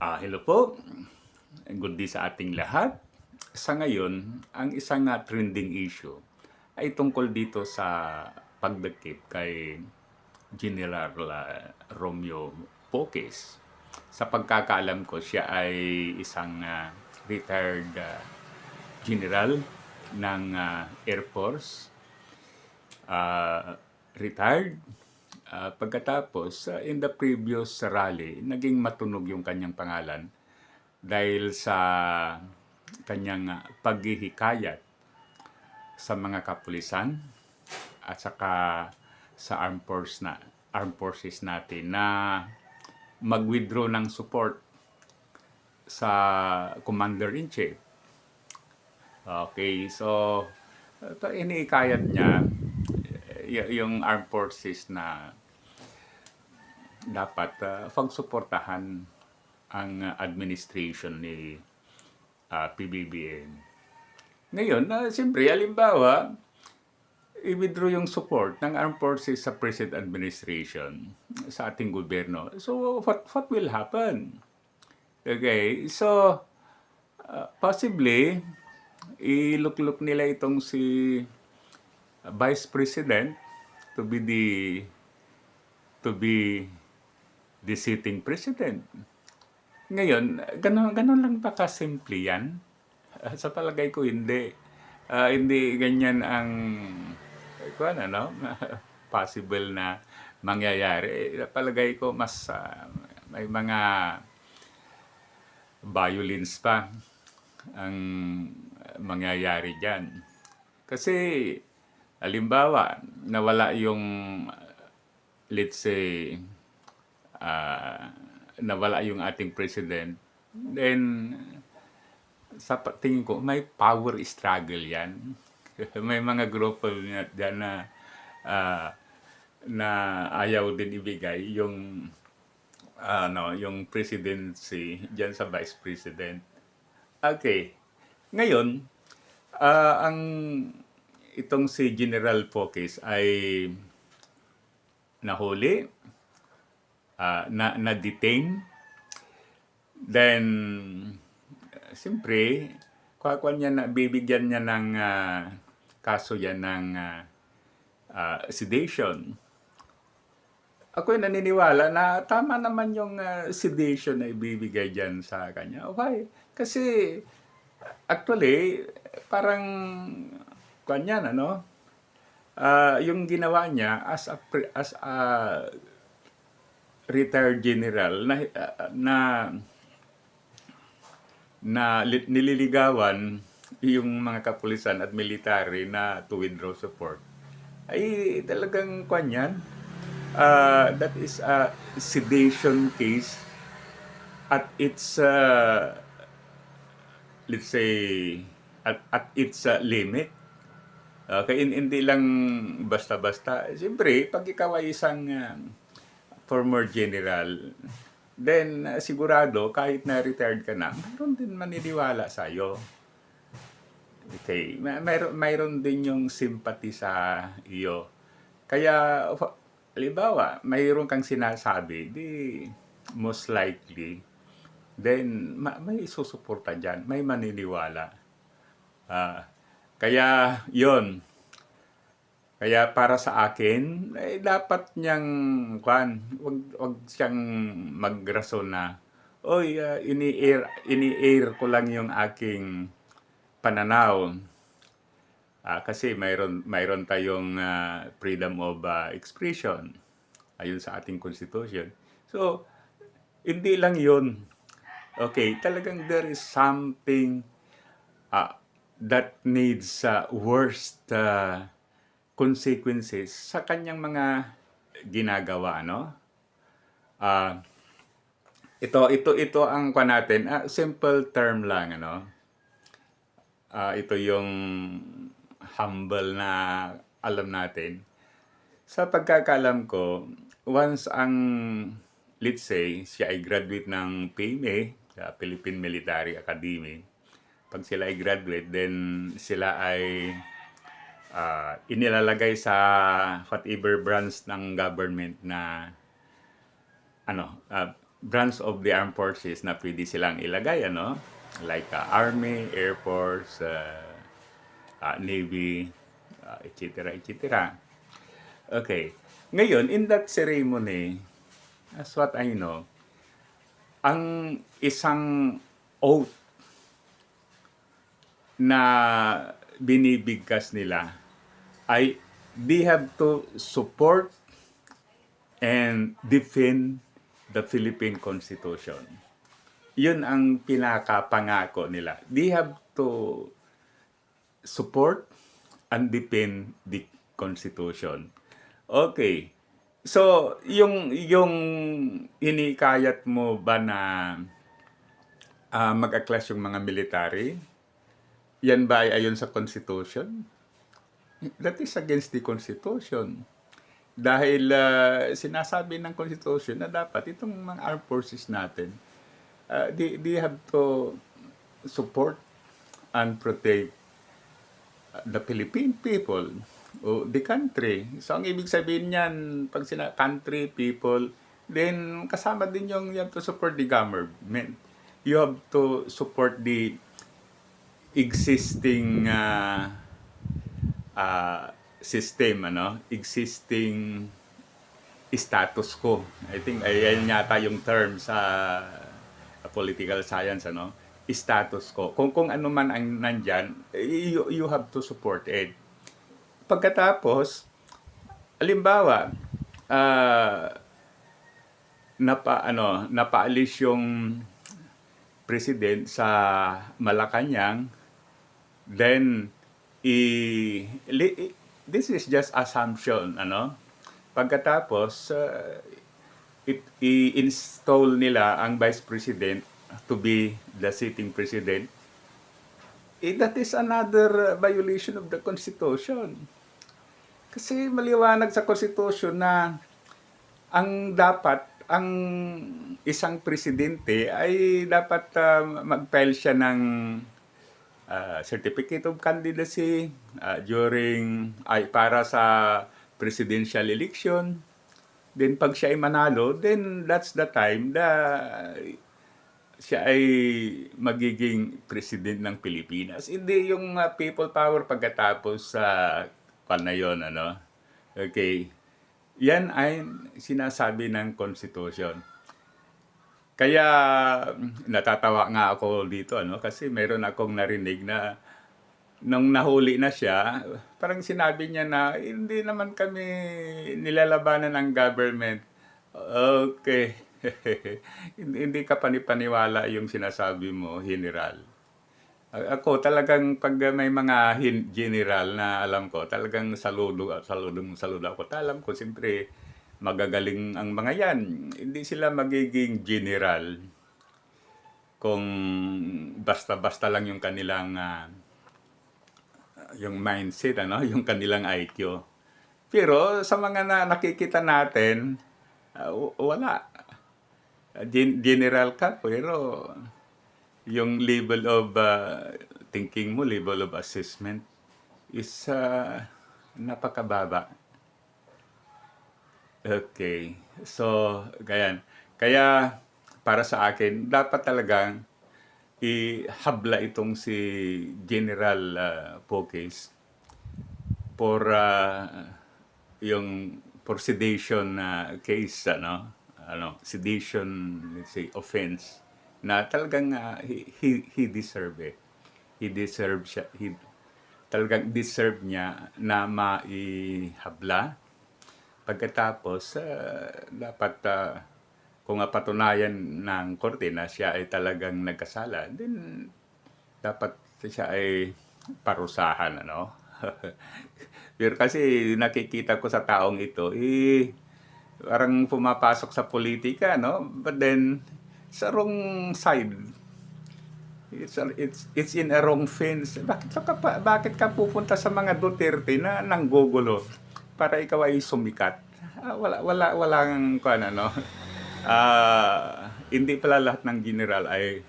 Hello po. Good day sa ating lahat. Sa ngayon, ang isang trending issue ay tungkol dito sa pagdakip kay General Romeo Poques. Sa pagkakaalam ko, siya ay isang retired general ng Air Force. Retired. Pagkatapos, in the previous rally, naging matunog yung kanyang pangalan dahil sa kanyang paghihikayat sa mga kapulisan at saka sa armed forces natin na mag-withdraw ng support sa Commander-in-Chief. Okay, so ito inihikayat niya yung armed forces na dapat pagsuportahan ang administration ni PBBM. Ngayon, siyempre, halimbawa, i-withdraw yung support ng armed forces sa present administration sa ating gobyerno. So, what will happen? Okay, so, possibly, ilukluk nila itong si Vice President to be the sitting president. Ngayon, ganun lang ba kasimple yan? Sa palagay ko, hindi. Hindi ganyan ang possible na mangyayari. Palagay ko, mas may mga violence pa ang mangyayari dyan. Kasi, halimbawa, nawala yung, let's say, nawala yung ating president, then sa tingin ko may power struggle yan. May mga grupo dyan na ayaw din ibigay yung yung presidency dyan sa vice president. Okay. Ngayon, ang itong si General Poques ay nahuli, na-detain. Then, siyempre, bibigyan niya ng kaso yan ng sedation. Ako'y naniniwala na tama naman yung sedation na ibibigay dyan sa kanya. Why? Kasi, actually, parang, yung ginawa niya as a retired general na nililigawan yung mga kapulisan at military na to withdraw support ay talagang that is a sedation case at its let's say at its limit. Kaya hindi lang basta-basta. Siyempre, pag ikaw ay isang former general, then sigurado kahit na retired ka na, mayroon din maniniwala sa iyo. Okay, mayroon din yung sympathy sa iyo. Kaya halimbawa, mayroon kang sinasabi, di most likely then may susuporta diyan, may maniniwala. Kaya yon. Kaya para sa akin, dapat niyang wag siyang magrason na, oy, ini-air ko lang yung aking pananaw. Kasi mayroon tayong freedom of expression ayon sa ating constitution. So, hindi lang yun. Okay, talagang there is something that needs worst consequences sa kanyang mga ginagawa, no? Ito ang natin, simple term lang, ano? Ito yung humble na alam natin. Sa pagkakalam ko, once let's say, siya ay graduate ng PMA, sa Philippine Military Academy, pag sila ay graduate, then sila ay inilalagay sa whatever branch ng government na branch of the armed forces na pwede silang ilagay, ano? Like Army, Air Force, Navy, etc. etc. Okay. Ngayon, in that ceremony, as what I know, ang isang oath na binibigkas nila ay they have to support and defend the Philippine Constitution. Yun ang pinakapangako nila. They have to support and defend the Constitution. Okay. So, yung inikayat mo ba na mag-a-clash yung mga military? Yan ba ay ayon sa Constitution? That is against the Constitution. Dahil sinasabi ng Constitution na dapat itong mga armed forces natin, they have to support and protect the Philippine people o the country. So, ang ibig sabihin niyan, pag country, people, then kasama din yung you have to support the government. You have to support the existing system, ano? Existing status quo. I think ayan yata yung term sa political science, ano? Status quo. Kung ano man ang nandyan, you have to support it. Pagkatapos, halimbawa, napaalis yung president sa Malacanang, then this is just assumption, ano? Pagkatapos, i-install nila ang vice president to be the sitting president. That is another violation of the Constitution. Kasi maliwanag sa Constitution na ang isang presidente ay dapat mag-file siya ng certificate of candidacy para sa presidential election. Then pag siya ay manalo, then that's the time siya ay magiging president ng Pilipinas. Hindi yung people power pagkatapos sa na yun, ano? Okay. Yan ay sinasabi ng Constitution. Kaya natatawa nga ako dito, ano? Kasi meron akong narinig na nung nahuli na siya, parang sinabi niya na hindi naman kami nilalabanan ng government. Okay. Hindi ka panipaniwala yung sinasabi mo, General. Ako talagang pag may mga general na alam ko, talagang saludo ako. Alam ko, siyempre, magagaling ang mga yan. Hindi sila magiging general kung basta-basta lang yung kanilang yung mindset, ano, yung kanilang IQ. Pero sa mga nakikita natin, wala. General ka, pero yung level of thinking mo, level of assessment is napakababa. Okay. So, ganyan. Kaya, para sa akin, dapat talagang ihabla itong si General Poques for for sedation case, sedation, let's say, offense na talagang he deserve it. Talagang deserve niya na maihabla. Pagkatapos, dapat kung patunayan ng korte na siya ay talagang nagkasala, then dapat siya ay parusahan, ano? Pero kasi nakikita ko sa taong ito, parang pumapasok sa politika, no? But then, sa wrong side. It's in a wrong fence. Bakit ka pupunta sa mga Duterte na nanggugulo para ikaw ay sumikat? Walang ano. Hindi pala lahat ng general ay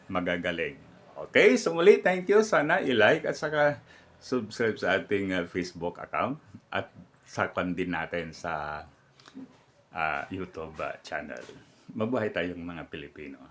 magagaling. Okay, so muli, thank you. Sana i-like at saka subscribe sa ating Facebook account at sakpan din natin sa YouTube channel. mabuhay tayong mga Pilipino.